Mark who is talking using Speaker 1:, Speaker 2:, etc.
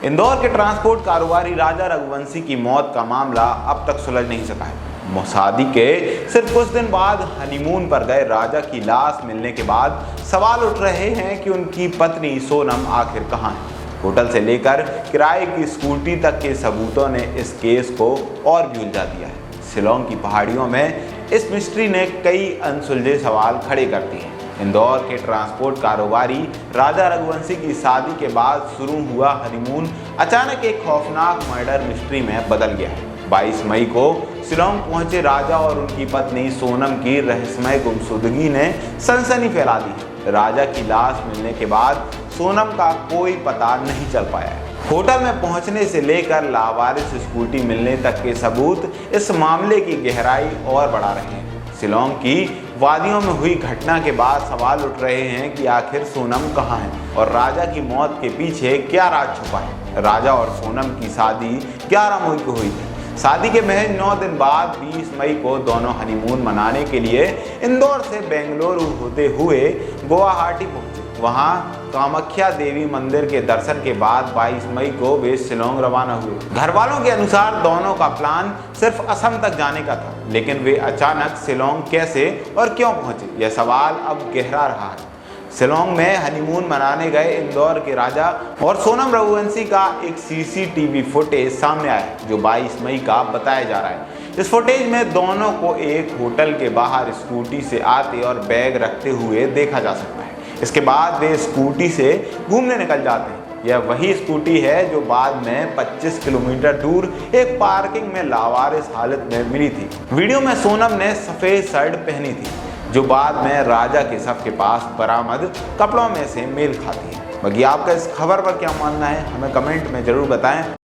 Speaker 1: इंदौर के ट्रांसपोर्ट कारोबारी राजा रघुवंशी की मौत का मामला अब तक सुलझ नहीं सका है। शादी के सिर्फ कुछ दिन बाद हनीमून पर गए राजा की लाश मिलने के बाद सवाल उठ रहे हैं कि उनकी पत्नी सोनम आखिर कहां है। होटल से लेकर किराए की स्कूटी तक के सबूतों ने इस केस को और भी उलझा दिया है। शिलोंग की पहाड़ियों में इस मिस्ट्री ने कई अनसुलझे सवाल खड़े कर दिए हैं। इंदौर के ट्रांसपोर्ट कारोबारी राजा रघुवंशी की शादी के बाद शुरू हुआ हनीमून अचानक एक खौफनाक मर्डर मिस्ट्री में बदल गया है। 22 मई को शिलोंग पहुंचे राजा और उनकी पत्नी सोनम की रहस्यमय गुमशुदगी ने सनसनी फैला दी। राजा की लाश मिलने के बाद सोनम का कोई पता नहीं चल पाया है। होटल में पहुंचने से लेकर लावारिस स्कूटी मिलने तक के सबूत इस मामले की गहराई और बढ़ा रहे हैं। शिलोंग की वादियों में हुई घटना के बाद सवाल उठ रहे हैं कि आखिर सोनम कहां है और राजा की मौत के पीछे क्या राज छुपा है। राजा और सोनम की शादी 11 मई को हुई थी। शादी के महज 9 दिन बाद 20 मई को दोनों हनीमून मनाने के लिए इंदौर से बेंगलुरु होते हुए गुवाहाटी पहुंचे। वहां कामाख्या देवी मंदिर के दर्शन के बाद 22 मई को वे शिलोंग रवाना हुए। घर वालों के अनुसार दोनों का प्लान सिर्फ असम तक जाने का था, लेकिन वे अचानक शिलोंग कैसे और क्यों पहुंचे, यह सवाल अब गहरा रहा है। शिलोंग में हनीमून मनाने गए इंदौर के राजा और सोनम रघुवंशी का एक सीसीटीवी फुटेज सामने आया है, जो 22 मई का बताया जा रहा है। इस फुटेज में दोनों को एक होटल के बाहर स्कूटी से आते और बैग रखते हुए देखा जा सकता है। इसके बाद वे स्कूटी से घूमने निकल जाते हैं। यह वही स्कूटी है जो बाद में 25 किलोमीटर दूर एक पार्किंग में लावारिस हालत में मिली थी। वीडियो में सोनम ने सफ़ेद शर्ट पहनी थी, जो बाद में राजा के शव के पास बरामद कपड़ों में से मेल खाती है। बाकी आपका इस खबर पर क्या मानना है, हमें कमेंट में ज़रूर बताएं।